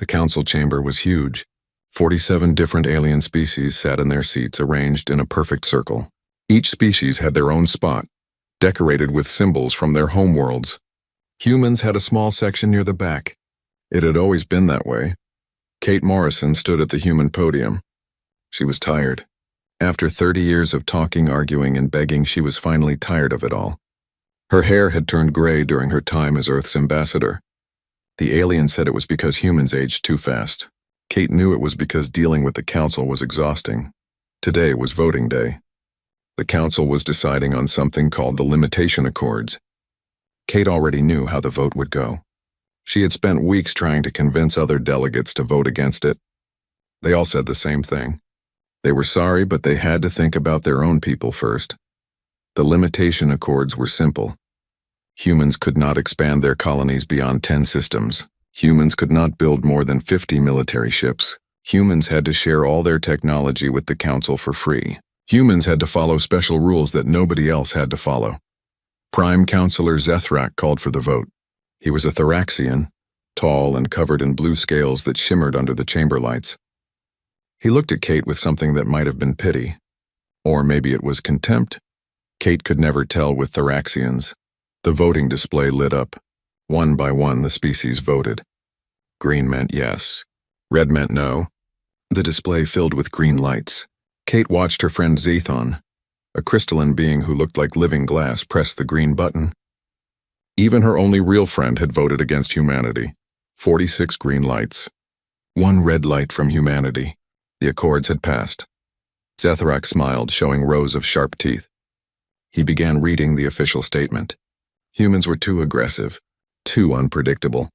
The council chamber was huge. 47 different alien species sat in their seats arranged in a perfect circle. Each species had their own spot, decorated with symbols from their homeworlds. Humans had a small section near the back. It had always been that way. Kate Morrison stood at the human podium. She was tired. After 30 years of talking, arguing, and begging, she was finally tired of it all. Her hair had turned gray during her time as Earth's ambassador. The alien said it was because humans aged too fast. Kate knew it was because dealing with the council was exhausting. Today was voting day. The council was deciding on something called the Limitation Accords. Kate already knew how the vote would go. She had spent weeks trying to convince other delegates to vote against it. They all said the same thing. They were sorry, but they had to think about their own people first. The Limitation Accords were simple. Humans could not expand their colonies beyond 10 systems. Humans could not build more than 50 military ships. Humans had to share all their technology with the council for free. Humans had to follow special rules that nobody else had to follow. Prime Counselor Zethrak called for the vote. He was a Thoraxian, tall and covered in blue scales that shimmered under the chamber lights. He looked at Kate with something that might have been pity. Or maybe it was contempt. Kate could never tell with Thoraxians. The voting display lit up. One by one, the species voted. Green meant yes. Red meant no. The display filled with green lights. Kate watched her friend Zethon, a crystalline being who looked like living glass, press the green button. Even her only real friend had voted against humanity. 46 green lights. One red light from humanity. The accords had passed. Zethrak smiled, showing rows of sharp teeth. He began reading the official statement. Humans were too aggressive, too unpredictable,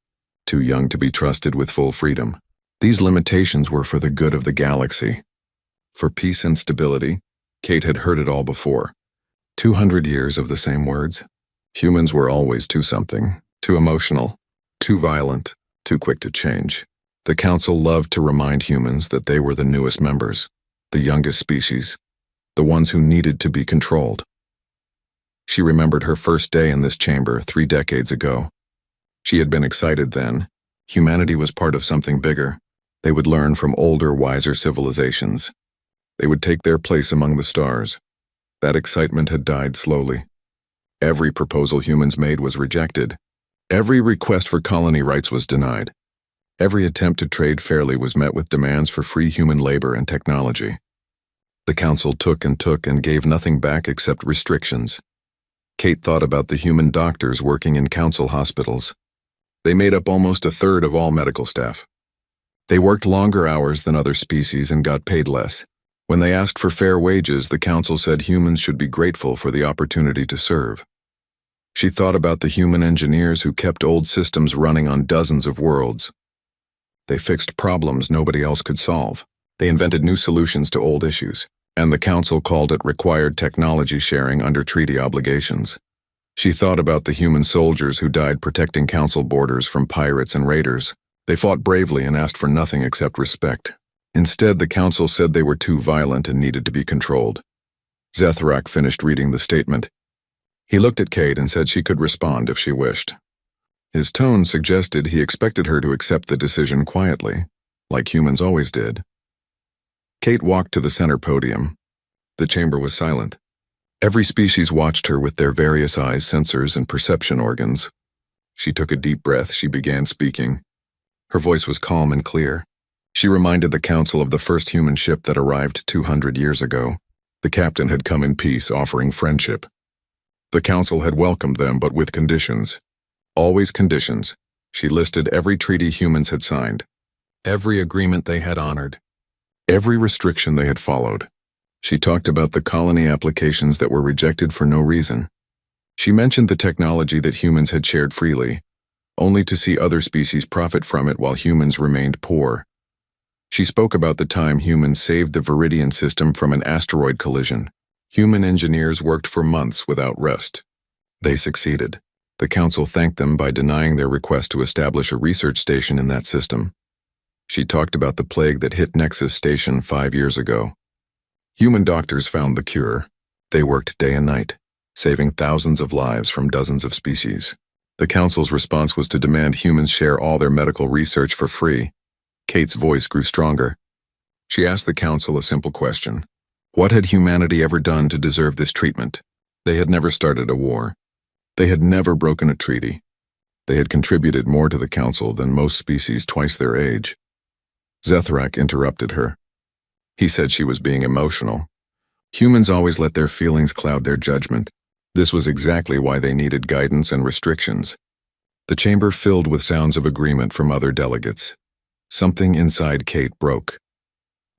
too young to be trusted with full freedom. These limitations were for the good of the galaxy. For peace and stability, Kate had heard it all before. 200 years of the same words. Humans were always too something, too emotional, too violent, too quick to change. The council loved to remind humans that they were the newest members, the youngest species, the ones who needed to be controlled. She remembered her first day in this chamber 3 decades ago. She had been excited then. Humanity was part of something bigger. They would learn from older, wiser civilizations. They would take their place among the stars. That excitement had died slowly. Every proposal humans made was rejected. Every request for colony rights was denied. Every attempt to trade fairly was met with demands for free human labor and technology. The council took and gave nothing back except restrictions. Kate thought about the human doctors working in council hospitals. They made up almost a third of all medical staff. They worked longer hours than other species and got paid less. When they asked for fair wages, the council said humans should be grateful for the opportunity to serve. She thought about the human engineers who kept old systems running on dozens of worlds. They fixed problems nobody else could solve. They invented new solutions to old issues, and the council called it required technology sharing under treaty obligations. She thought about the human soldiers who died protecting council borders from pirates and raiders. They fought bravely and asked for nothing except respect. Instead, the council said they were too violent and needed to be controlled. Zethrak finished reading the statement. He looked at Kate and said she could respond if she wished. His tone suggested he expected her to accept the decision quietly, like humans always did. Kate walked to the center podium. The chamber was silent. Every species watched her with their various eyes, sensors, and perception organs. She took a deep breath. She began speaking. Her voice was calm and clear. She reminded the council of the first human ship that arrived 200 years ago. The captain had come in peace, offering friendship. The council had welcomed them, but with conditions. Always conditions. She listed every treaty humans had signed, every agreement they had honored, every restriction they had followed. She talked about the colony applications that were rejected for no reason. She mentioned the technology that humans had shared freely, only to see other species profit from it while humans remained poor. She spoke about the time humans saved the Viridian system from an asteroid collision. Human engineers worked for months without rest. They succeeded. The council thanked them by denying their request to establish a research station in that system. She talked about the plague that hit Nexus Station 5 years ago. Human doctors found the cure. They worked day and night, saving thousands of lives from dozens of species. The council's response was to demand humans share all their medical research for free. Kate's voice grew stronger. She asked the council a simple question. What had humanity ever done to deserve this treatment? They had never started a war. They had never broken a treaty. They had contributed more to the council than most species twice their age. Zethrak interrupted her. He said she was being emotional. Humans always let their feelings cloud their judgment. This was exactly why they needed guidance and restrictions. The chamber filled with sounds of agreement from other delegates. Something inside Kate broke.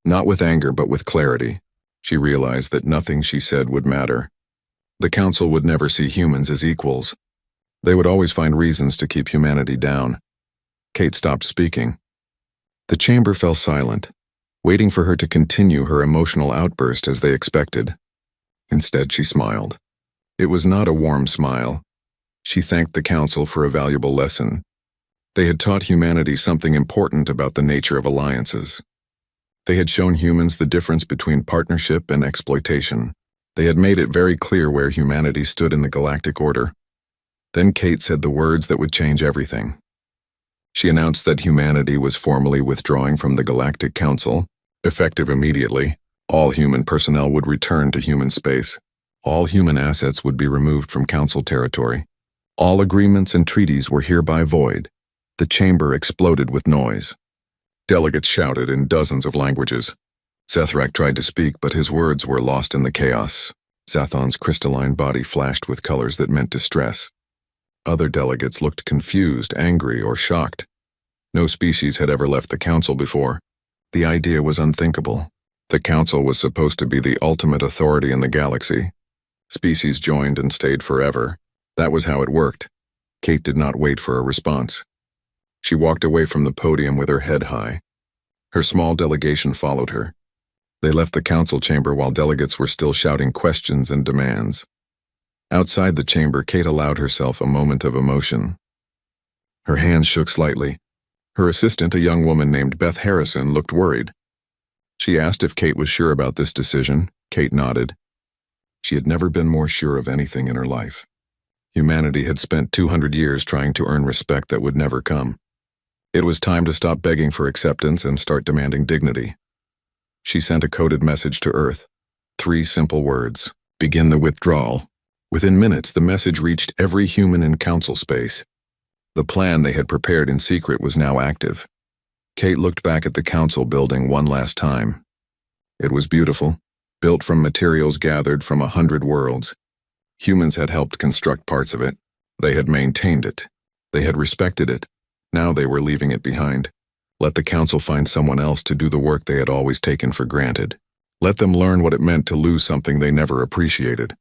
Not with anger, but with clarity. She realized that nothing she said would matter. The council would never see humans as equals. They would always find reasons to keep humanity down. Kate stopped speaking. The chamber fell silent, waiting for her to continue her emotional outburst as they expected. Instead, she smiled. It was not a warm smile. She thanked the council for a valuable lesson. They had taught humanity something important about the nature of alliances. They had shown humans the difference between partnership and exploitation. They had made it very clear where humanity stood in the galactic order. Then Kate said the words that would change everything. She announced that humanity was formally withdrawing from the Galactic Council. Effective immediately, all human personnel would return to human space. All human assets would be removed from Council territory. All agreements and treaties were hereby void. The chamber exploded with noise. Delegates shouted in dozens of languages. Zethrak tried to speak, but his words were lost in the chaos. Zathon's crystalline body flashed with colors that meant distress. Other delegates looked confused, angry, or shocked. No species had ever left the council before. The idea was unthinkable. The council was supposed to be the ultimate authority in the galaxy. Species joined and stayed forever. That was how it worked. Kate did not wait for a response. She walked away from the podium with her head high. Her small delegation followed her. They left the council chamber while delegates were still shouting questions and demands. Outside the chamber, Kate allowed herself a moment of emotion. Her hands shook slightly. Her assistant, a young woman named Beth Harrison, looked worried. She asked if Kate was sure about this decision. Kate nodded. She had never been more sure of anything in her life. Humanity had spent 200 years trying to earn respect that would never come. It was time to stop begging for acceptance and start demanding dignity. She sent a coded message to Earth. 3 simple words. Begin the withdrawal. Within minutes, the message reached every human in council space. The plan they had prepared in secret was now active. Kate looked back at the council building one last time. It was beautiful, built from materials gathered from 100 worlds. Humans had helped construct parts of it. They had maintained it. They had respected it. Now they were leaving it behind. Let the council find someone else to do the work they had always taken for granted. Let them learn what it meant to lose something they never appreciated.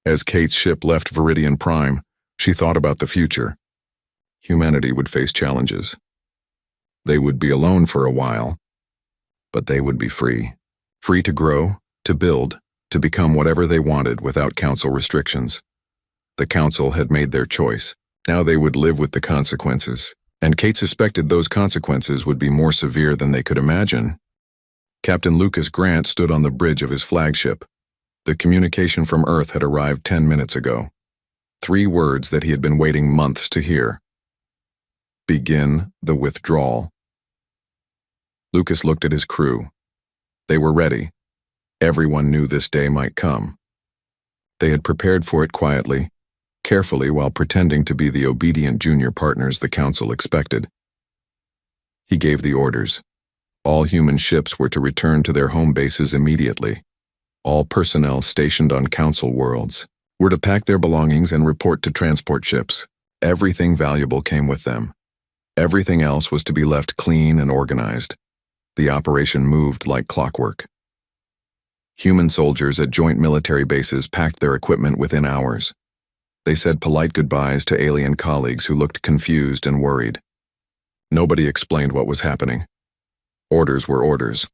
As Kate's ship left Viridian Prime, she thought about the future. Humanity would face challenges. They would be alone for a while, but they would be free. Free to grow, to build, to become whatever they wanted without council restrictions. The council had made their choice. Now they would live with the consequences. And Kate suspected those consequences would be more severe than they could imagine. Captain Lucas Grant stood on the bridge of his flagship. The communication from Earth had arrived 10 minutes ago. 3 words that he had been waiting months to hear. Begin the withdrawal. Lucas looked at his crew. They were ready. Everyone knew this day might come. They had prepared for it quietly, carefully, while pretending to be the obedient junior partners the council expected. He gave the orders. All human ships were to return to their home bases immediately. All personnel stationed on council worlds were to pack their belongings and report to transport ships. Everything valuable came with them. Everything else was to be left clean and organized. The operation moved like clockwork. Human soldiers at joint military bases packed their equipment within hours. They said polite goodbyes to alien colleagues who looked confused and worried. Nobody explained what was happening. Orders were orders.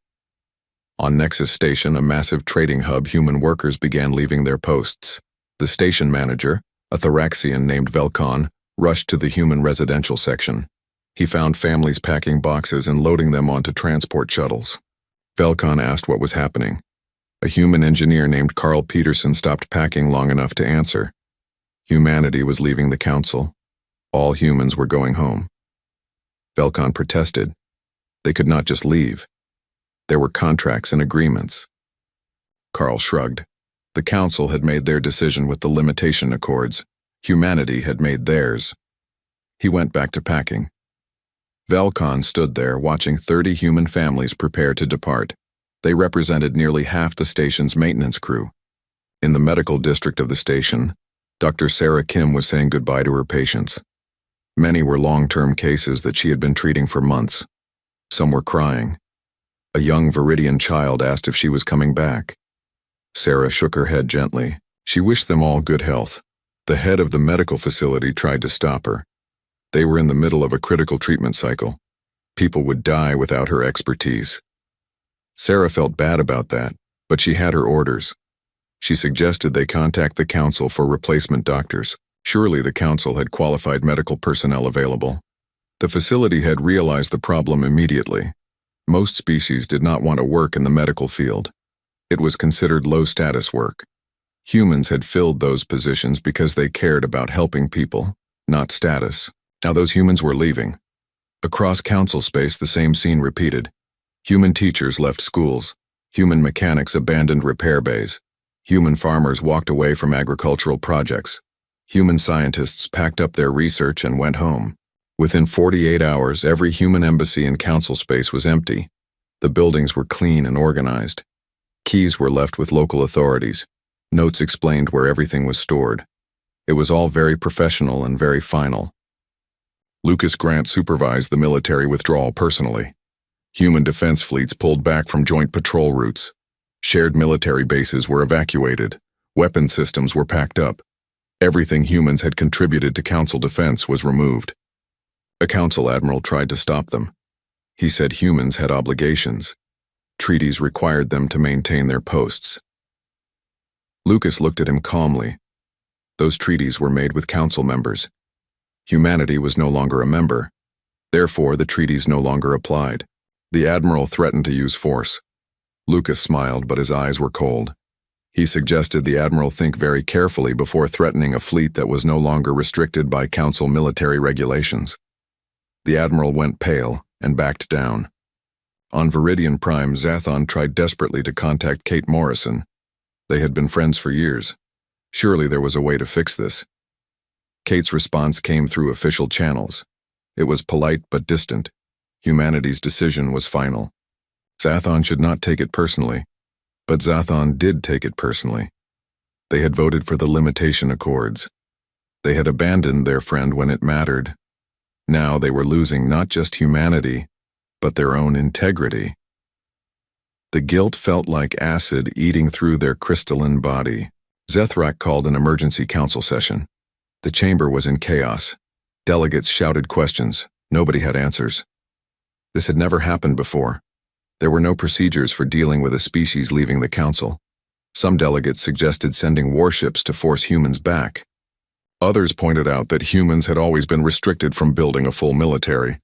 On Nexus Station, a massive trading hub, human workers began leaving their posts. The station manager, a Thoraxian named Velkon, rushed to the human residential section. He found families packing boxes and loading them onto transport shuttles. Velkon asked what was happening. A human engineer named Carl Peterson stopped packing long enough to answer. Humanity was leaving the council. All humans were going home. Velkon protested. They could not just leave. There were contracts and agreements. Carl shrugged. The council had made their decision with the limitation accords. Humanity had made theirs. He went back to packing. Velcon stood there watching 30 human families prepare to depart. They represented nearly half the station's maintenance crew. In the medical district of the station, Dr. Sarah Kim was saying goodbye to her patients. Many were long-term cases that she had been treating for months. Some were crying. A young Viridian child asked if she was coming back. Sarah shook her head gently. She wished them all good health. The head of the medical facility tried to stop her. They were in the middle of a critical treatment cycle. People would die without her expertise. Sarah felt bad about that, but she had her orders. She suggested they contact the council for replacement doctors. Surely the council had qualified medical personnel available. The facility had realized the problem immediately. Most species did not want to work in the medical field. It was considered low-status work. Humans had filled those positions because they cared about helping people, not status. Now those humans were leaving. Across council space, the same scene repeated. Human teachers left schools. Human mechanics abandoned repair bays. Human farmers walked away from agricultural projects. Human scientists packed up their research and went home. Within 48 hours, every human embassy in council space was empty. The buildings were clean and organized. Keys were left with local authorities. Notes explained where everything was stored. It was all very professional and very final. Lucas Grant supervised the military withdrawal personally. Human defense fleets pulled back from joint patrol routes. Shared military bases were evacuated. Weapon systems were packed up. Everything humans had contributed to council defense was removed. A council admiral tried to stop them. He said humans had obligations. Treaties required them to maintain their posts. Lucas looked at him calmly. Those treaties were made with council members. Humanity was no longer a member. Therefore, the treaties no longer applied. The admiral threatened to use force. Lucas smiled, but his eyes were cold. He suggested the admiral think very carefully before threatening a fleet that was no longer restricted by council military regulations. The admiral went pale and backed down. On Viridian Prime, Zathon tried desperately to contact Kate Morrison. They had been friends for years. Surely there was a way to fix this. Kate's response came through official channels. It was polite but distant. Humanity's decision was final. Zathon should not take it personally, but Zathon did take it personally. They had voted for the limitation accords. They had abandoned their friend when it mattered. Now they were losing not just humanity, but their own integrity. The guilt felt like acid eating through their crystalline body. Zethrak called an emergency council session. The chamber was in chaos. Delegates shouted questions. Nobody had answers. This had never happened before. There were no procedures for dealing with a species leaving the council. Some delegates suggested sending warships to force humans back. Others pointed out that humans had always been restricted from building a full military.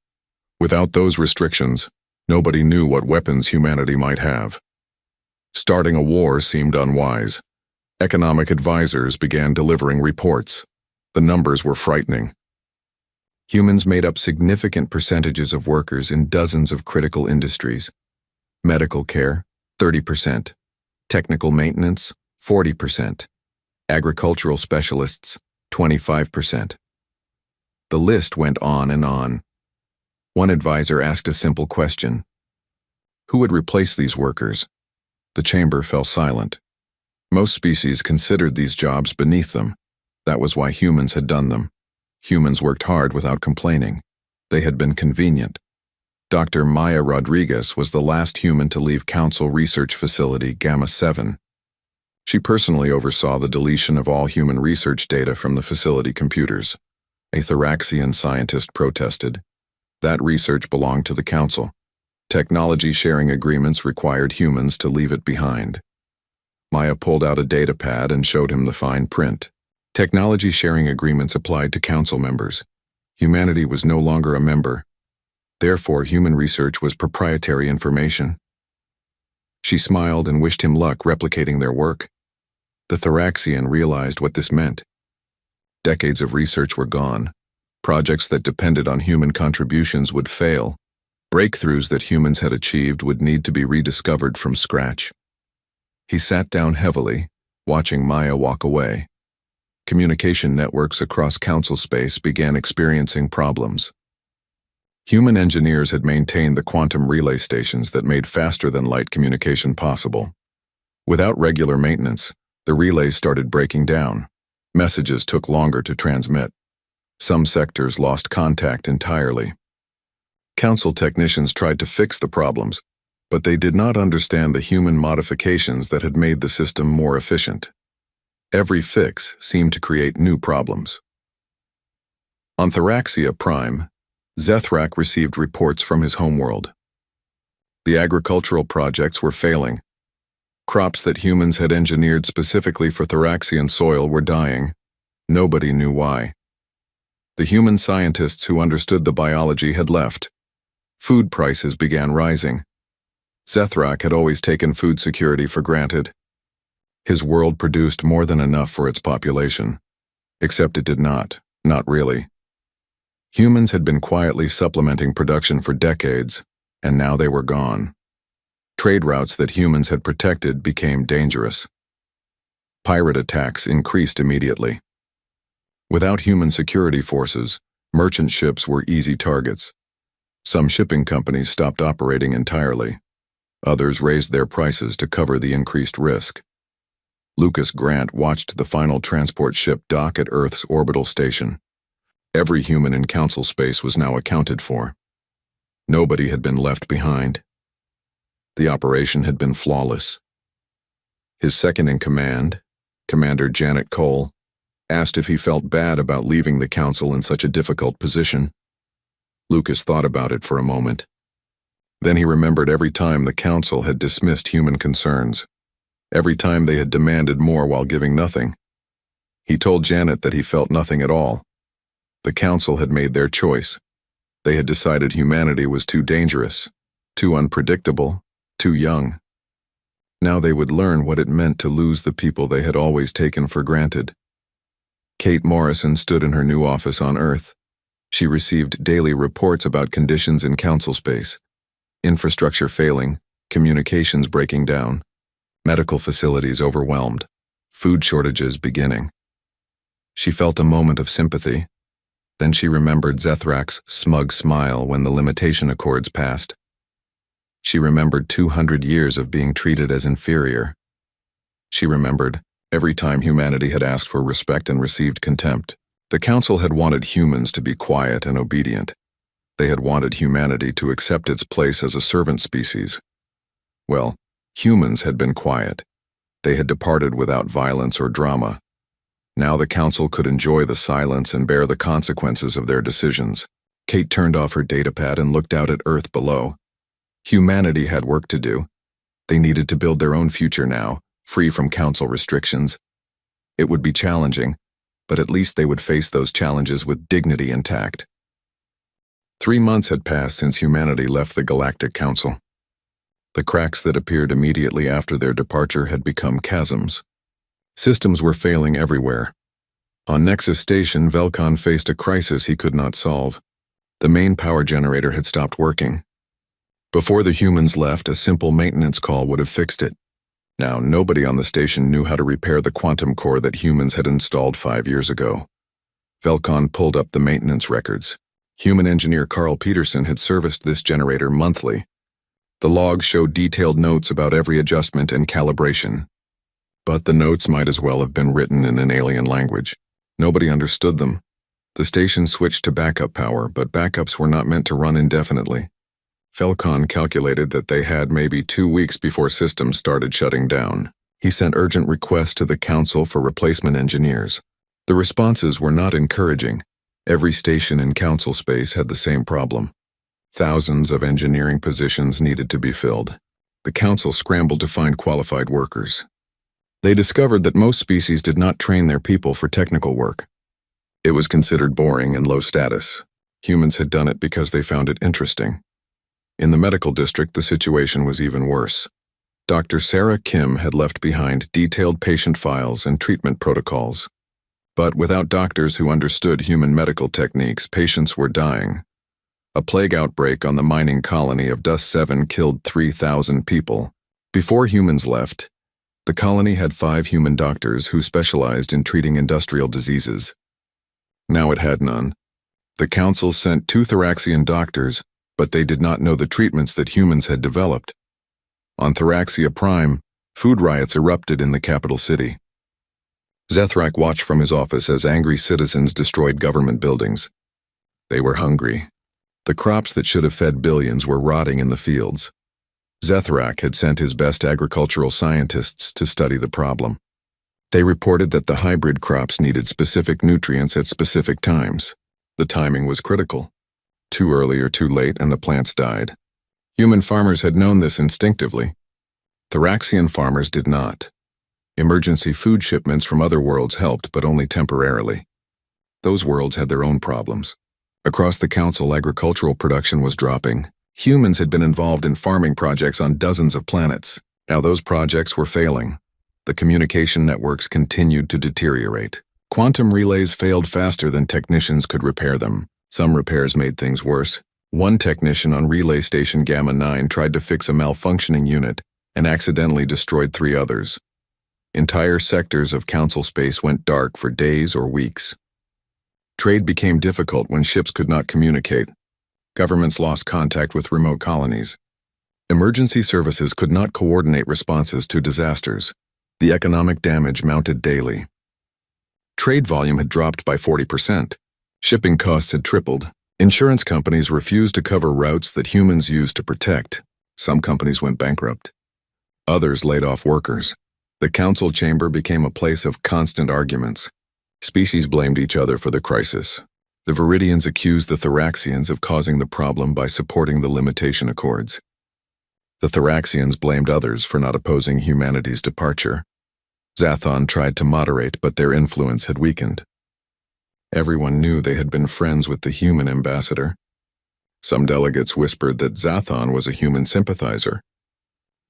Without those restrictions, nobody knew what weapons humanity might have. Starting a war seemed unwise. Economic advisors began delivering reports. The numbers were frightening. Humans made up significant percentages of workers in dozens of critical industries. Medical care, 30%. Technical maintenance, 40%. Agricultural specialists, 25%. The list went on and on. One advisor asked a simple question. Who would replace these workers? The chamber fell silent. Most species considered these jobs beneath them. That was why humans had done them. Humans worked hard without complaining. They had been convenient. Dr. Maya Rodriguez was the last human to leave Council Research Facility Gamma 7. She personally oversaw the deletion of all human research data from the facility computers. A Thoraxian scientist protested. That research belonged to the Council. Technology sharing agreements required humans to leave it behind. Maya pulled out a data pad and showed him the fine print. Technology sharing agreements applied to Council members. Humanity was no longer a member. Therefore, human research was proprietary information. She smiled and wished him luck replicating their work. The Thoraxian realized what this meant. Decades of research were gone. Projects that depended on human contributions would fail. Breakthroughs that humans had achieved would need to be rediscovered from scratch. He sat down heavily, watching Maya walk away. Communication networks across council space began experiencing problems. Human engineers had maintained the quantum relay stations that made faster-than-light communication possible. Without regular maintenance, the relays started breaking down. Messages took longer to transmit. Some sectors lost contact entirely. Council technicians tried to fix the problems, but they did not understand the human modifications that had made the system more efficient. Every fix seemed to create new problems. On Theraxia Prime, Zethrak received reports from his homeworld. The agricultural projects were failing. Crops that humans had engineered specifically for Theraxian soil were dying. Nobody knew why. The human scientists who understood the biology had left. Food prices began rising. Zethrak had always taken food security for granted. His world produced more than enough for its population. Except it did not really. Humans had been quietly supplementing production for decades, and now they were gone. Trade routes that humans had protected became dangerous. Pirate attacks increased immediately. Without human security forces, merchant ships were easy targets. Some shipping companies stopped operating entirely. Others raised their prices to cover the increased risk. Lucas Grant watched the final transport ship dock at Earth's orbital station. Every human in council space was now accounted for. Nobody had been left behind. The operation had been flawless. His second-in-command, Commander Janet Cole, asked if he felt bad about leaving the council in such a difficult position. Lucas thought about it for a moment. Then he remembered every time the council had dismissed human concerns, every time they had demanded more while giving nothing. He told Janet that he felt nothing at all. The council had made their choice. They had decided humanity was too dangerous, too unpredictable, too young. Now they would learn what it meant to lose the people they had always taken for granted. Kate Morrison stood in her new office on Earth. She received daily reports about conditions in council space. Infrastructure failing, communications breaking down, medical facilities overwhelmed, food shortages beginning. She felt a moment of sympathy. Then she remembered Zethrak's smug smile when the limitation accords passed. She remembered 200 years of being treated as inferior. She remembered every time humanity had asked for respect and received contempt. The council had wanted humans to be quiet and obedient. They had wanted humanity to accept its place as a servant species. Well, humans had been quiet. They had departed without violence or drama. Now the council could enjoy the silence and bear the consequences of their decisions. Kate turned off her datapad and looked out at Earth below. Humanity had work to do. They needed to build their own future now, free from council restrictions. It would be challenging, but at least they would face those challenges with dignity intact. 3 months had passed since humanity left the Galactic Council. The cracks that appeared immediately after their departure had become chasms. Systems were failing everywhere. On Nexus Station, Velcon faced a crisis he could not solve. The main power generator had stopped working. Before the humans left, a simple maintenance call would have fixed it. Now, nobody on the station knew how to repair the quantum core that humans had installed 5 years ago. Velcon pulled up the maintenance records. Human engineer Carl Peterson had serviced this generator monthly. The logs showed detailed notes about every adjustment and calibration. But the notes might as well have been written in an alien language. Nobody understood them. The station switched to backup power, but backups were not meant to run indefinitely. Velcon calculated that they had maybe 2 weeks before systems started shutting down. He sent urgent requests to the council for replacement engineers. The responses were not encouraging. Every station in council space had the same problem. Thousands of engineering positions needed to be filled. The council scrambled to find qualified workers. They discovered that most species did not train their people for technical work. It was considered boring and low status. Humans had done it because they found it interesting. In the medical district, the situation was even worse. Dr. Sarah Kim had left behind detailed patient files and treatment protocols. But without doctors who understood human medical techniques, patients were dying. A plague outbreak on the mining colony of Dust 7 killed 3,000 people. Before humans left, the colony had 5 human doctors who specialized in treating industrial diseases. Now it had none. The council sent 2 Thraxian doctors, but they did not know the treatments that humans had developed. On Thraxia Prime, food riots erupted in the capital city. Zethrak watched from his office as angry citizens destroyed government buildings. They were hungry. The crops that should have fed billions were rotting in the fields. Zethrak had sent his best agricultural scientists to study the problem. They reported that the hybrid crops needed specific nutrients at specific times. The timing was critical. Too early or too late and the plants died. Human farmers had known this instinctively. Thraxian farmers did not. Emergency food shipments from other worlds helped, but only temporarily. Those worlds had their own problems. Across the council, agricultural production was dropping. Humans had been involved in farming projects on dozens of planets. Now those projects were failing. The communication networks continued to deteriorate. Quantum relays failed faster than technicians could repair them. Some repairs made things worse. One technician on Relay Station Gamma 9 tried to fix a malfunctioning unit and accidentally destroyed 3 others. Entire sectors of council space went dark for days or weeks. Trade became difficult when ships could not communicate. Governments lost contact with remote colonies. Emergency services could not coordinate responses to disasters. The economic damage mounted daily. Trade volume had dropped by 40%. Shipping costs had tripled. Insurance companies refused to cover routes that humans used to protect. Some companies went bankrupt. Others laid off workers. The council chamber became a place of constant arguments. Species blamed each other for the crisis. The Viridians accused the Thraxians of causing the problem by supporting the limitation accords. The Thraxians blamed others for not opposing humanity's departure. Zathon tried to moderate, but their influence had weakened. Everyone knew they had been friends with the human ambassador. Some delegates whispered that Zathon was a human sympathizer.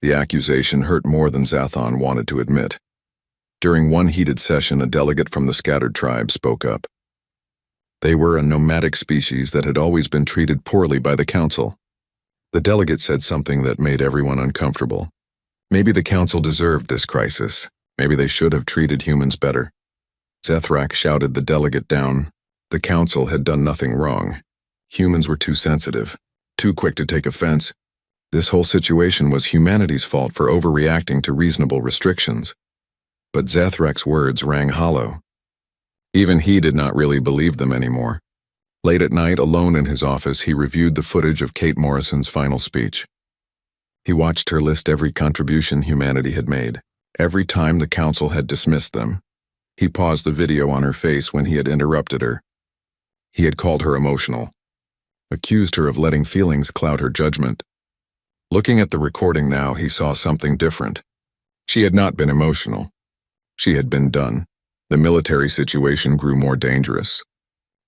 The accusation hurt more than Zathon wanted to admit. During one heated session, a delegate from the scattered tribe spoke up. They were a nomadic species that had always been treated poorly by the council. The delegate said something that made everyone uncomfortable. Maybe the council deserved this crisis. Maybe they should have treated humans better. Zethrak shouted the delegate down. The council had done nothing wrong. Humans were too sensitive, too quick to take offense. This whole situation was humanity's fault for overreacting to reasonable restrictions. But Zethrak's words rang hollow. Even he did not really believe them anymore. Late at night, alone in his office, he reviewed the footage of Kate Morrison's final speech. He watched her list every contribution humanity had made, every time the council had dismissed them. He paused the video on her face when he had interrupted her. He had called her emotional, accused her of letting feelings cloud her judgment. Looking at the recording now, he saw something different. She had not been emotional. She had been done. The military situation grew more dangerous.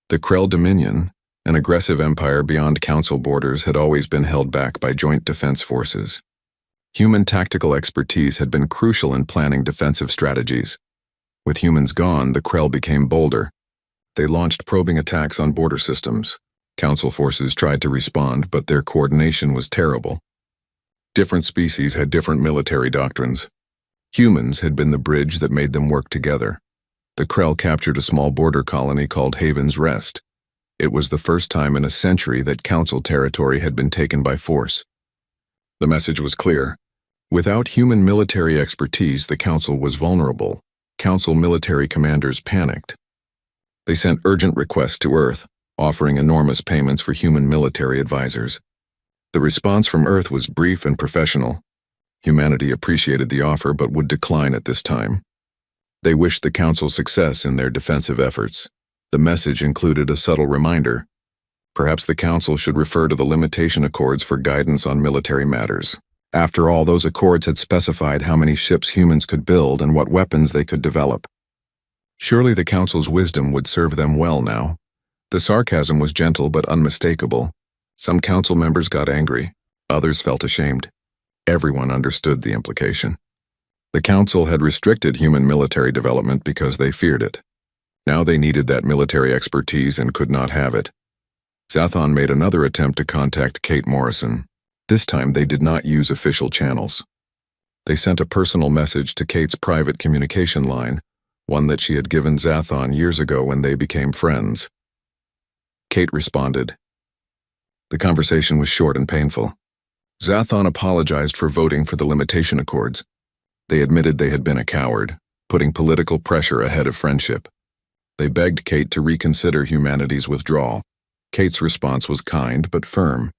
The Krell Dominion, an aggressive empire beyond council borders, had always been held back by joint defense forces. Human tactical expertise had been crucial in planning defensive strategies. With humans gone, the Krell became bolder. They launched probing attacks on border systems. Council forces tried to respond, but their coordination was terrible. Different species had different military doctrines. Humans had been the bridge that made them work together. The Krell captured a small border colony called Haven's Rest. It was the first time in a century that council territory had been taken by force. The message was clear. Without human military expertise, the council was vulnerable. Council military commanders panicked. They sent urgent requests to Earth, offering enormous payments for human military advisors. The response from Earth was brief and professional. Humanity appreciated the offer but would decline at this time. They wished the council success in their defensive efforts. The message included a subtle reminder. Perhaps the council should refer to the limitation accords for guidance on military matters. After all, those accords had specified how many ships humans could build and what weapons they could develop. Surely the council's wisdom would serve them well now. The sarcasm was gentle but unmistakable. Some council members got angry. Others felt ashamed. Everyone understood the implication. The council had restricted human military development because they feared it. Now they needed that military expertise and could not have it. Zathon made another attempt to contact Kate Morrison. This time they did not use official channels. They sent a personal message to Kate's private communication line, one that she had given Zathon years ago when they became friends. Kate responded. The conversation was short and painful. Zathon apologized for voting for the limitation accords. They admitted they had been a coward, putting political pressure ahead of friendship. They begged Kate to reconsider humanity's withdrawal. Kate's response was kind but firm.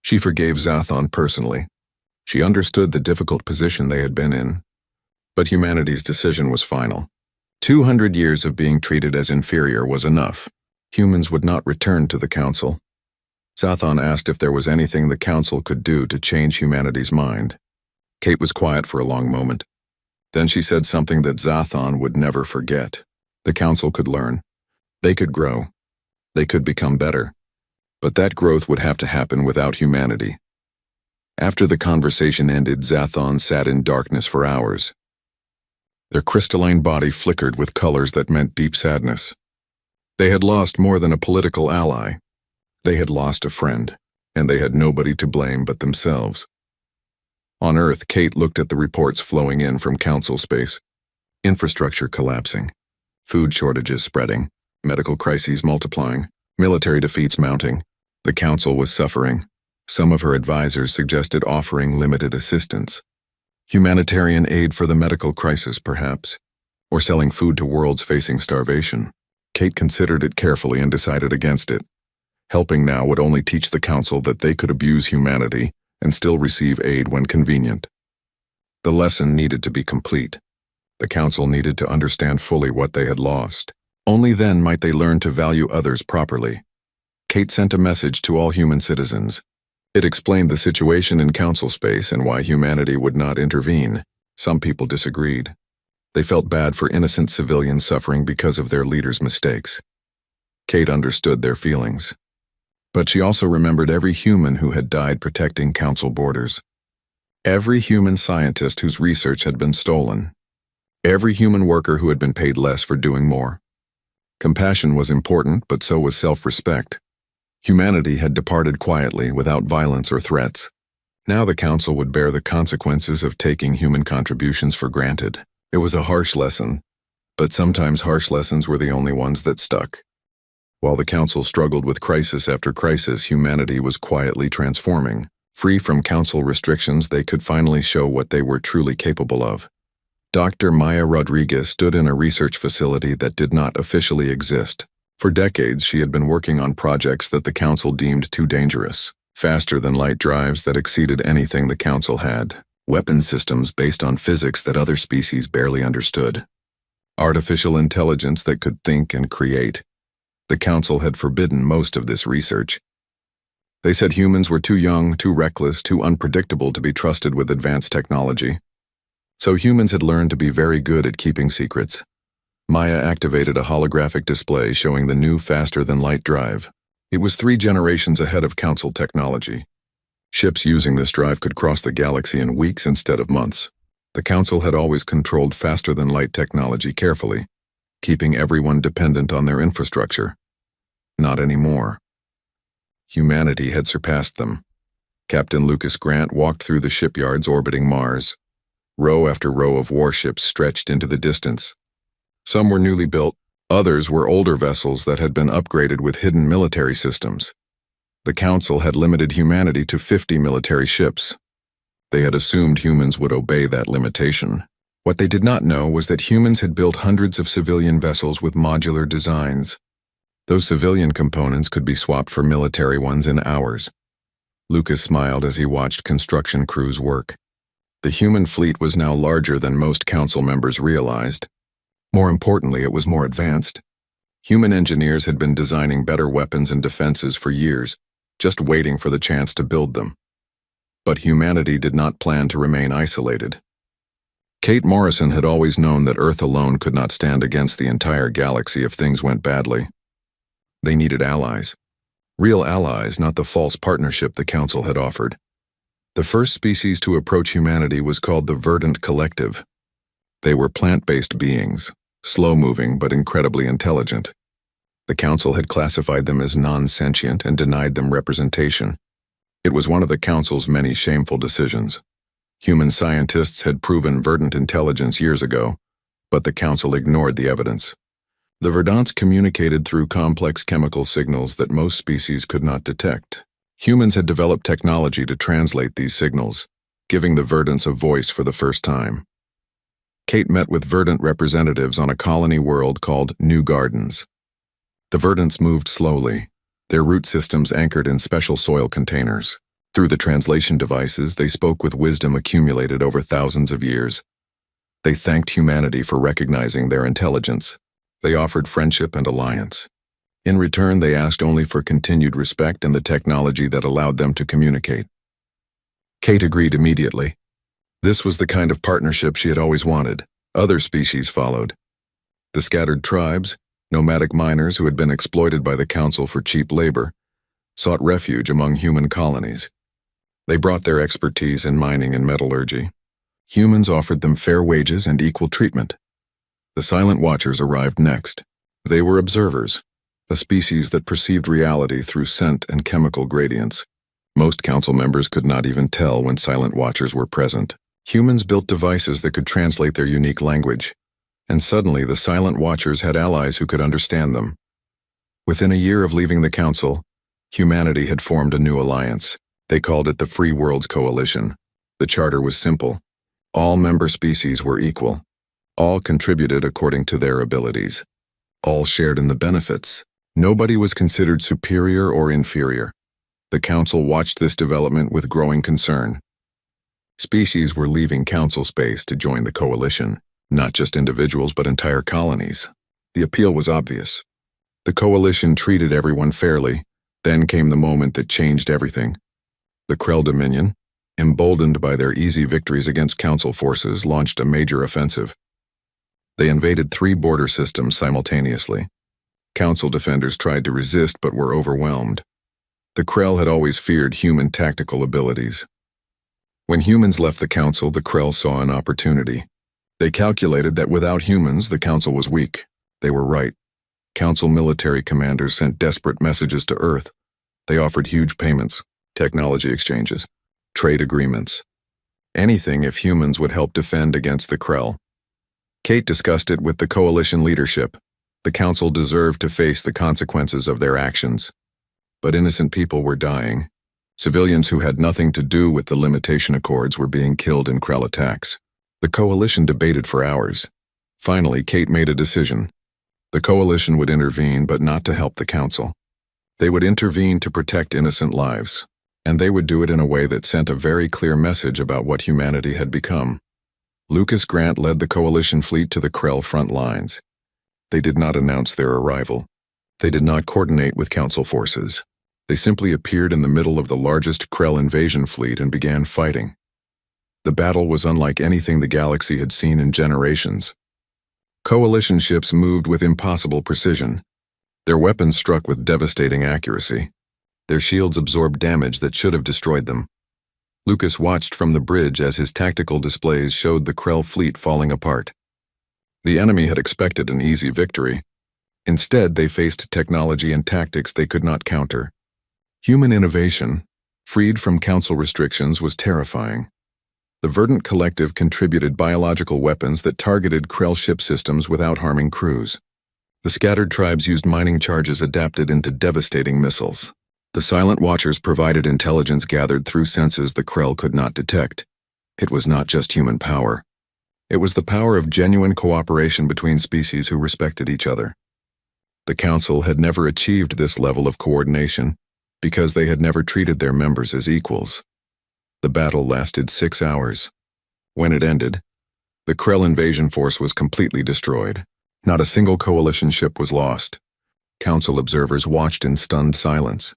She forgave Zathon personally. She understood the difficult position they had been in. But humanity's decision was final. 200 years of being treated as inferior was enough. Humans would not return to the Council. Zathon asked if there was anything the Council could do to change humanity's mind. Kate was quiet for a long moment. Then she said something that Zathon would never forget. The Council could learn. They could grow. They could become better. But that growth would have to happen without humanity. After the conversation ended, Zathon sat in darkness for hours. Their crystalline body flickered with colors that meant deep sadness. They had lost more than a political ally. They had lost a friend, and they had nobody to blame but themselves. On Earth, Kate looked at the reports flowing in from Council space. Infrastructure collapsing, food shortages spreading, medical crises multiplying, military defeats mounting. The Council was suffering. Some of her advisors suggested offering limited assistance. Humanitarian aid for the medical crisis, perhaps, or selling food to worlds facing starvation. Kate considered it carefully and decided against it. Helping now would only teach the Council that they could abuse humanity and still receive aid when convenient. The lesson needed to be complete. The Council needed to understand fully what they had lost. Only then might they learn to value others properly. Kate sent a message to all human citizens. It explained the situation in Council space and why humanity would not intervene. Some people disagreed. They felt bad for innocent civilians suffering because of their leaders' mistakes. Kate understood their feelings. But she also remembered every human who had died protecting Council borders. Every human scientist whose research had been stolen. Every human worker who had been paid less for doing more. Compassion was important, but so was self-respect. Humanity had departed quietly, without violence or threats. Now the Council would bear the consequences of taking human contributions for granted. It was a harsh lesson, but sometimes harsh lessons were the only ones that stuck. While the Council struggled with crisis after crisis, humanity was quietly transforming. Free from Council restrictions, they could finally show what they were truly capable of. Dr. Maya Rodriguez stood in a research facility that did not officially exist. For decades, she had been working on projects that the Council deemed too dangerous. Faster-than-light drives that exceeded anything the Council had. Weapon systems based on physics that other species barely understood. Artificial intelligence that could think and create. The Council had forbidden most of this research. They said humans were too young, too reckless, too unpredictable to be trusted with advanced technology. So humans had learned to be very good at keeping secrets. Maya activated a holographic display showing the new faster-than-light drive. It was 3 generations ahead of Council technology. Ships using this drive could cross the galaxy in weeks instead of months. The Council had always controlled faster-than-light technology carefully, keeping everyone dependent on their infrastructure. Not anymore. Humanity had surpassed them. Captain Lucas Grant walked through the shipyards orbiting Mars. Row after row of warships stretched into the distance. Some were newly built, others were older vessels that had been upgraded with hidden military systems. The Council had limited humanity to 50 military ships. They had assumed humans would obey that limitation. What they did not know was that humans had built hundreds of civilian vessels with modular designs. Those civilian components could be swapped for military ones in hours. Lucas smiled as he watched construction crews work. The human fleet was now larger than most Council members realized. More importantly, it was more advanced. Human engineers had been designing better weapons and defenses for years, just waiting for the chance to build them. But humanity did not plan to remain isolated. Kate Morrison had always known that Earth alone could not stand against the entire galaxy if things went badly. They needed allies. Real allies, not the false partnership the Council had offered. The first species to approach humanity was called the Verdant Collective. They were plant-based beings, slow-moving but incredibly intelligent. The Council had classified them as non-sentient and denied them representation. It was one of the Council's many shameful decisions. Human scientists had proven verdant intelligence years ago, but the Council ignored the evidence. The verdants communicated through complex chemical signals that most species could not detect. Humans had developed technology to translate these signals, giving the verdants a voice for the first time. Kate met with verdant representatives on a colony world called New Gardens. The verdants moved slowly, their root systems anchored in special soil containers. Through the translation devices, they spoke with wisdom accumulated over thousands of years. They thanked humanity for recognizing their intelligence. They offered friendship and alliance. In return, they asked only for continued respect and the technology that allowed them to communicate. Kate agreed immediately. This was the kind of partnership she had always wanted. Other species followed. The scattered tribes, nomadic miners who had been exploited by the Council for cheap labor, sought refuge among human colonies. They brought their expertise in mining and metallurgy. Humans offered them fair wages and equal treatment. The Silent Watchers arrived next. They were observers, a species that perceived reality through scent and chemical gradients. Most Council members could not even tell when Silent Watchers were present. Humans built devices that could translate their unique language, and suddenly the Silent Watchers had allies who could understand them. Within a year of leaving the Council, humanity had formed a new alliance. They called it the Free Worlds Coalition. The charter was simple. All member species were equal. All contributed according to their abilities. All shared in the benefits. Nobody was considered superior or inferior. The Council watched this development with growing concern. Species were leaving Council space to join the coalition, not just individuals but entire colonies. The appeal was obvious. The coalition treated everyone fairly. Then came the moment that changed everything. The Krell Dominion, emboldened by their easy victories against Council forces, launched a major offensive. They invaded 3 border systems simultaneously. Council defenders tried to resist but were overwhelmed. The Krell had always feared human tactical abilities. When humans left the Council, the Krell saw an opportunity. They calculated that without humans, the Council was weak. They were right. Council military commanders sent desperate messages to Earth. They offered huge payments, technology exchanges, trade agreements. Anything if humans would help defend against the Krell. Kate discussed it with the coalition leadership. The Council deserved to face the consequences of their actions. But innocent people were dying. Civilians who had nothing to do with the limitation accords were being killed in Krell attacks. The coalition debated for hours. Finally, Kate made a decision. The coalition would intervene, but not to help the Council. They would intervene to protect innocent lives, and they would do it in a way that sent a very clear message about what humanity had become. Lucas Grant led the coalition fleet to the Krell front lines. They did not announce their arrival. They did not coordinate with Council forces. They simply appeared in the middle of the largest Krell invasion fleet and began fighting. The battle was unlike anything the galaxy had seen in generations. Coalition ships moved with impossible precision. Their weapons struck with devastating accuracy. Their shields absorbed damage that should have destroyed them. Lucas watched from the bridge as his tactical displays showed the Krell fleet falling apart. The enemy had expected an easy victory. Instead, they faced technology and tactics they could not counter. Human innovation, freed from Council restrictions, was terrifying. The Verdant Collective contributed biological weapons that targeted Krell ship systems without harming crews. The scattered tribes used mining charges adapted into devastating missiles. The Silent Watchers provided intelligence gathered through senses the Krell could not detect. It was not just human power. It was the power of genuine cooperation between species who respected each other. The Council had never achieved this level of coordination because they had never treated their members as equals. The battle lasted 6 hours. When it ended, the Krell invasion force was completely destroyed. Not a single coalition ship was lost. Council observers watched in stunned silence.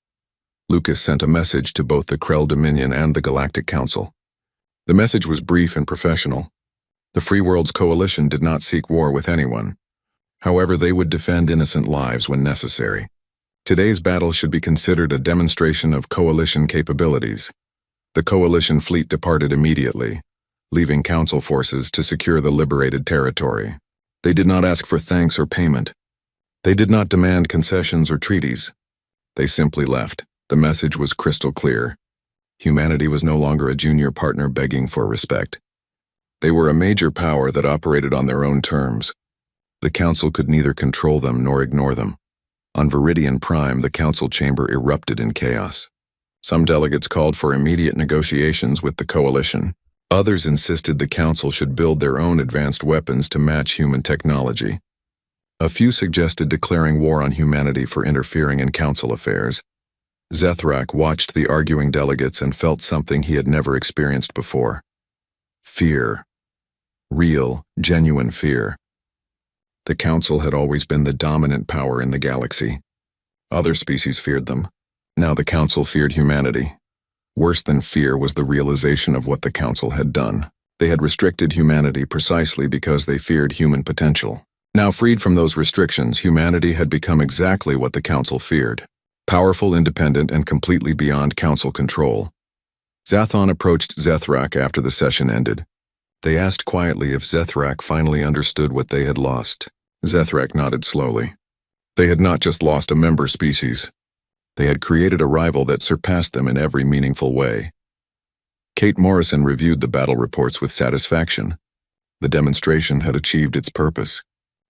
Lucas sent a message to both the Krell Dominion and the Galactic Council. The message was brief and professional. The Free Worlds Coalition did not seek war with anyone. However, they would defend innocent lives when necessary. Today's battle should be considered a demonstration of coalition capabilities. The coalition fleet departed immediately, leaving Council forces to secure the liberated territory. They did not ask for thanks or payment. They did not demand concessions or treaties. They simply left. The message was crystal clear. Humanity was no longer a junior partner begging for respect. They were a major power that operated on their own terms. The Council could neither control them nor ignore them. On Viridian Prime, the Council chamber erupted in chaos. Some delegates called for immediate negotiations with the Coalition. Others insisted the Council should build their own advanced weapons to match human technology. A few suggested declaring war on humanity for interfering in Council affairs. Zethrak watched the arguing delegates and felt something he had never experienced before. Fear. Real, genuine fear. The Council had always been the dominant power in the galaxy. Other species feared them. Now the Council feared humanity. Worse than fear was the realization of what the Council had done. They had restricted humanity precisely because they feared human potential. Now freed from those restrictions, humanity had become exactly what the Council feared. Powerful, independent, and completely beyond Council control. Zathon approached Zethrak after the session ended. They asked quietly if Zethrak finally understood what they had lost. Zethrak nodded slowly. They had not just lost a member species. They had created a rival that surpassed them in every meaningful way. Kate Morrison reviewed the battle reports with satisfaction. The demonstration had achieved its purpose.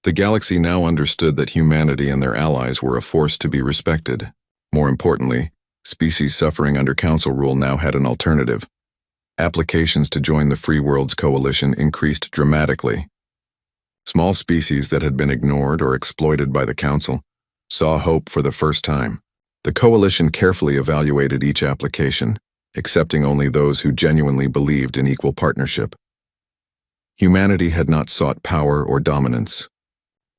The galaxy now understood that humanity and their allies were a force to be respected. More importantly, species suffering under Council rule now had an alternative. Applications to join the Free Worlds Coalition increased dramatically. Small species that had been ignored or exploited by the Council saw hope for the first time. The Coalition carefully evaluated each application, accepting only those who genuinely believed in equal partnership. Humanity had not sought power or dominance.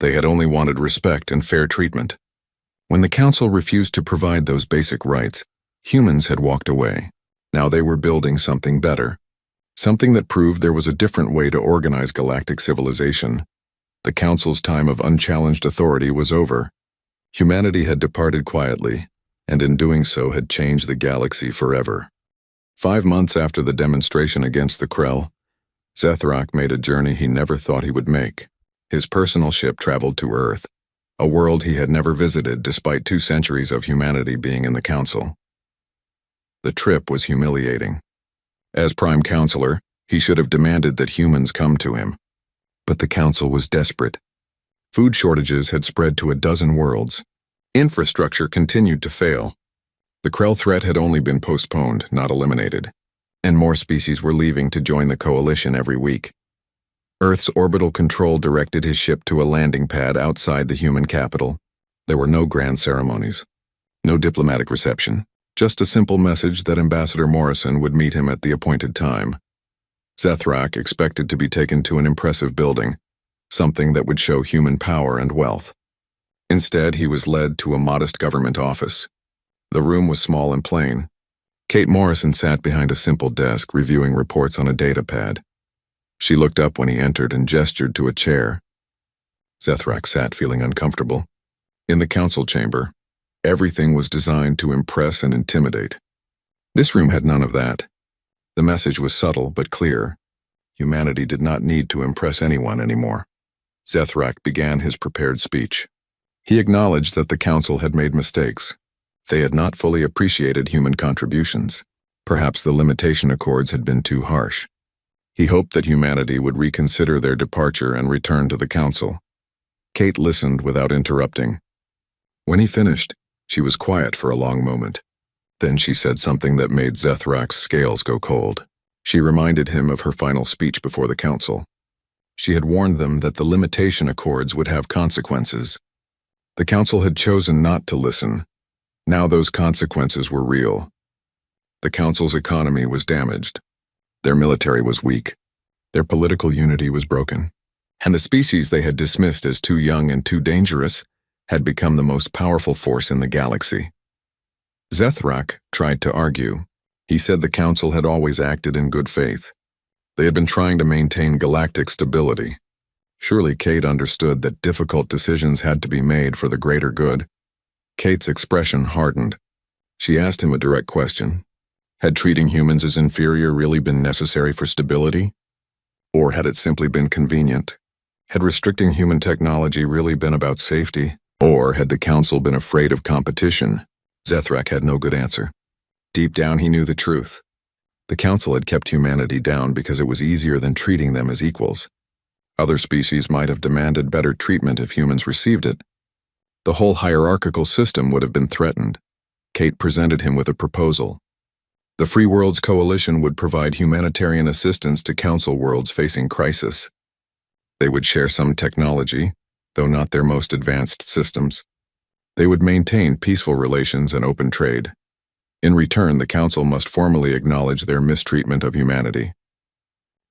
They had only wanted respect and fair treatment. When the Council refused to provide those basic rights, humans had walked away. Now they were building something better. Something that proved there was a different way to organize galactic civilization. The Council's time of unchallenged authority was over. Humanity had departed quietly, and in doing so had changed the galaxy forever. 5 months after the demonstration against the Krell, Zethrak made a journey he never thought he would make. His personal ship traveled to Earth, a world he had never visited despite 2 centuries of humanity being in the Council. The trip was humiliating. As Prime Counselor, he should have demanded that humans come to him. But the Council was desperate. Food shortages had spread to a dozen worlds. Infrastructure continued to fail. The Krell threat had only been postponed, not eliminated. And more species were leaving to join the Coalition every week. Earth's orbital control directed his ship to a landing pad outside the human capital. There were no grand ceremonies, no diplomatic reception, just a simple message that Ambassador Morrison would meet him at the appointed time. Zethrak expected to be taken to an impressive building, something that would show human power and wealth. Instead, he was led to a modest government office. The room was small and plain. Kate Morrison sat behind a simple desk, reviewing reports on a data pad. She looked up when he entered and gestured to a chair. Zethrak sat, feeling uncomfortable. In the Council chamber, everything was designed to impress and intimidate. This room had none of that. The message was subtle but clear. Humanity did not need to impress anyone anymore. Zethrak began his prepared speech. He acknowledged that the Council had made mistakes. They had not fully appreciated human contributions. Perhaps the limitation accords had been too harsh. He hoped that humanity would reconsider their departure and return to the Council. Kate listened without interrupting. When he finished, she was quiet for a long moment. Then she said something that made Zethrak's scales go cold. She reminded him of her final speech before the Council. She had warned them that the limitation accords would have consequences. The Council had chosen not to listen. Now those consequences were real. The Council's economy was damaged. Their military was weak. Their political unity was broken. And the species they had dismissed as too young and too dangerous had become the most powerful force in the galaxy. Zethrak tried to argue. He said the Council had always acted in good faith. They had been trying to maintain galactic stability. Surely Kate understood that difficult decisions had to be made for the greater good. Kate's expression hardened. She asked him a direct question. Had treating humans as inferior really been necessary for stability? Or had it simply been convenient? Had restricting human technology really been about safety, Or had the council been afraid of competition? Zethrak had no good answer. Deep down he knew the truth. The council had kept humanity down because it was easier than treating them as equals. Other species might have demanded better treatment if humans received it. The whole hierarchical system would have been threatened. Kate presented him with a proposal. The Free Worlds Coalition would provide humanitarian assistance to council worlds facing crisis. They would share some technology, though not their most advanced systems. They would maintain peaceful relations and open trade. In return, the council must formally acknowledge their mistreatment of humanity.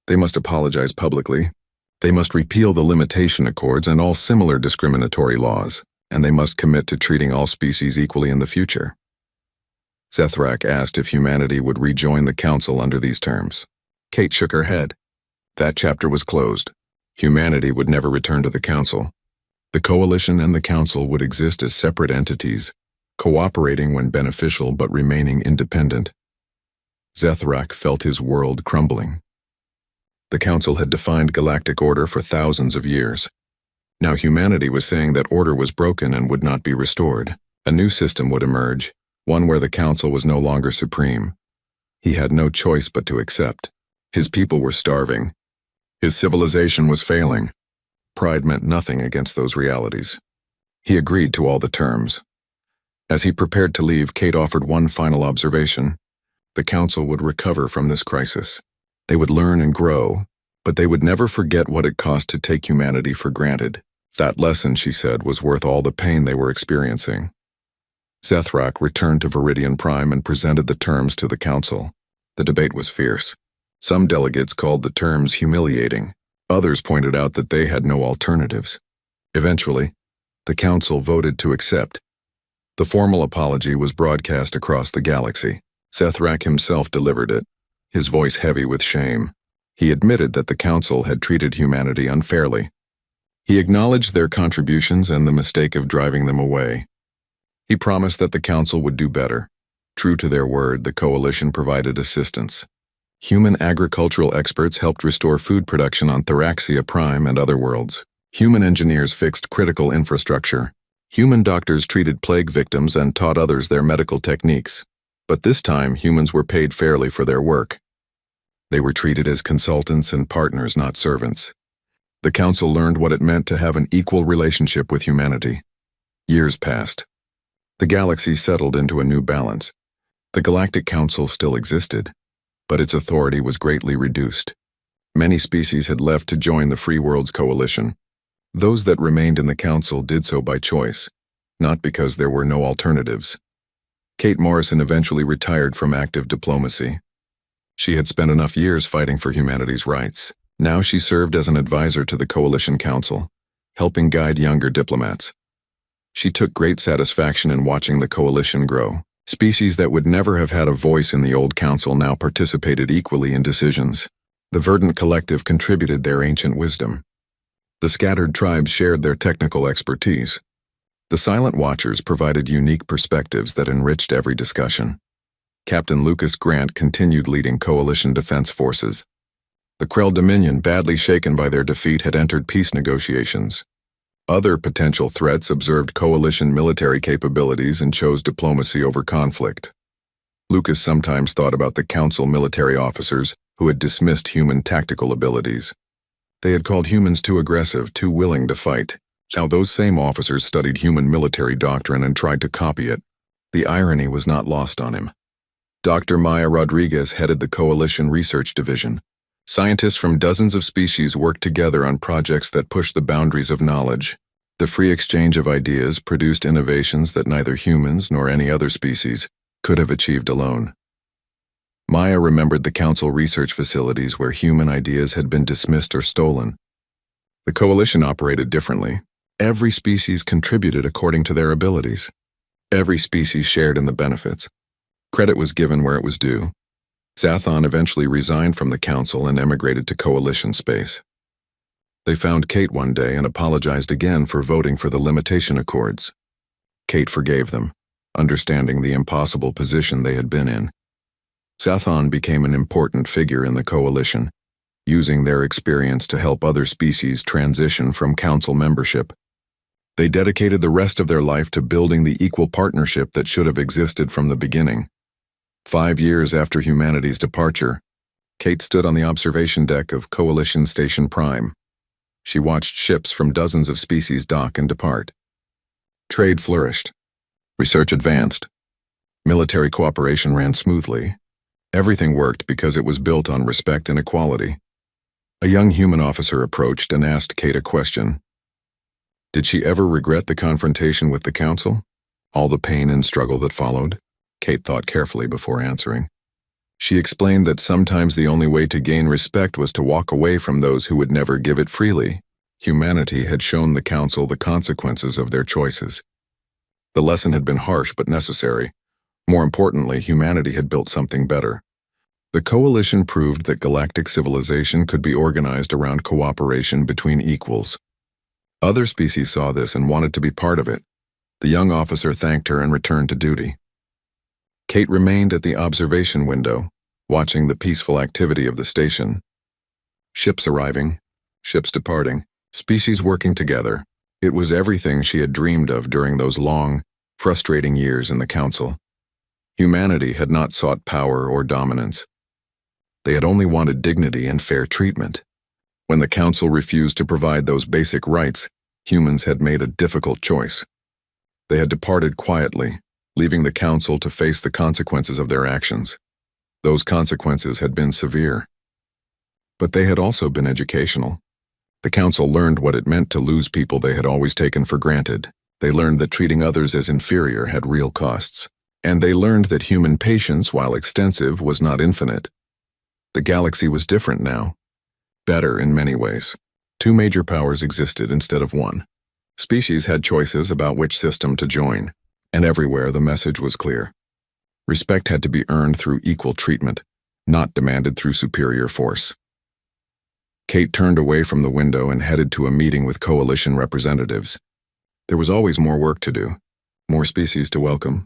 They must apologize publicly. They must repeal the limitation accords and all similar discriminatory laws, and they must commit to treating all species equally in the future. Zethrak asked if humanity would rejoin the council under these terms. Kate shook her head. That chapter was closed. Humanity would never return to the council. The coalition and the council would exist as separate entities, cooperating when beneficial but remaining independent. Zethrak felt his world crumbling. The council had defined galactic order for thousands of years. Now humanity was saying that order was broken and would not be restored. A new system would emerge, one where the council was no longer supreme. He had no choice but to accept. His people were starving. His civilization was failing. Pride meant nothing against those realities. He agreed to all the terms. As he prepared to leave, Kate offered one final observation. The council would recover from this crisis. They would learn and grow, but they would never forget what it cost to take humanity for granted. That lesson, she said, was worth all the pain they were experiencing. Zethrak returned to Viridian Prime and presented the terms to the council. The debate was fierce. Some delegates called the terms humiliating. Others pointed out that they had no alternatives. Eventually, the council voted to accept. The formal apology was broadcast across the galaxy. Zethrak himself delivered it, his voice heavy with shame. He admitted that the council had treated humanity unfairly. He acknowledged their contributions and the mistake of driving them away. He promised that the council would do better. True to their word, the coalition provided assistance. Human agricultural experts helped restore food production on Theraxia Prime and other worlds. Human engineers fixed critical infrastructure. Human doctors treated plague victims and taught others their medical techniques. But this time, humans were paid fairly for their work. They were treated as consultants and partners, not servants. The council learned what it meant to have an equal relationship with humanity. Years passed. The galaxy settled into a new balance. The Galactic Council still existed, but its authority was greatly reduced. Many species had left to join the Free Worlds Coalition. Those that remained in the council did so by choice, not because there were no alternatives. Kate Morrison eventually retired from active diplomacy. She had spent enough years fighting for humanity's rights. Now she served as an advisor to the Coalition Council, helping guide younger diplomats. She took great satisfaction in watching the coalition grow. Species that would never have had a voice in the old council now participated equally in decisions. The Verdant Collective contributed their ancient wisdom. The scattered tribes shared their technical expertise. The Silent Watchers provided unique perspectives that enriched every discussion. Captain Lucas Grant continued leading coalition defense forces. The Krell Dominion, badly shaken by their defeat, had entered peace negotiations. Other potential threats observed coalition military capabilities and chose diplomacy over conflict. Lucas sometimes thought about the council military officers who had dismissed human tactical abilities. They had called humans too aggressive, too willing to fight. Now those same officers studied human military doctrine and tried to copy it. The irony was not lost on him. Dr. Maya Rodriguez headed the Coalition Research Division. Scientists from dozens of species worked together on projects that pushed the boundaries of knowledge. The free exchange of ideas produced innovations that neither humans nor any other species could have achieved alone. Maya remembered the council research facilities where human ideas had been dismissed or stolen. The coalition operated differently. Every species contributed according to their abilities. Every species shared in the benefits. Credit was given where it was due. Zathon eventually resigned from the council and emigrated to coalition space. They found Kate one day and apologized again for voting for the limitation accords. Kate forgave them, understanding the impossible position they had been in. Zathon became an important figure in the coalition, using their experience to help other species transition from council membership. They dedicated the rest of their life to building the equal partnership that should have existed from the beginning. 5 years after humanity's departure, Kate stood on the observation deck of Coalition Station Prime. She watched ships from dozens of species dock and depart. Trade flourished. Research advanced. Military cooperation ran smoothly. Everything worked because it was built on respect and equality. A young human officer approached and asked Kate a question. Did she ever regret the confrontation with the council? All the pain and struggle that followed? Kate thought carefully before answering. She explained that sometimes the only way to gain respect was to walk away from those who would never give it freely. Humanity had shown the council the consequences of their choices. The lesson had been harsh but necessary. More importantly, humanity had built something better. The coalition proved that galactic civilization could be organized around cooperation between equals. Other species saw this and wanted to be part of it. The young officer thanked her and returned to duty. Kate remained at the observation window, watching the peaceful activity of the station. Ships arriving, ships departing, species working together. It was everything she had dreamed of during those long, frustrating years in the council. Humanity had not sought power or dominance. They had only wanted dignity and fair treatment. When the council refused to provide those basic rights, humans had made a difficult choice. They had departed quietly, leaving the council to face the consequences of their actions. Those consequences had been severe. But they had also been educational. The council learned what it meant to lose people they had always taken for granted. They learned that treating others as inferior had real costs. And they learned that human patience, while extensive, was not infinite. The galaxy was different now. Better in many ways. 2 major powers existed instead of one. Species had choices about which system to join. And everywhere the message was clear. Respect had to be earned through equal treatment, not demanded through superior force. Kate turned away from the window and headed to a meeting with coalition representatives. There was always more work to do, more species to welcome,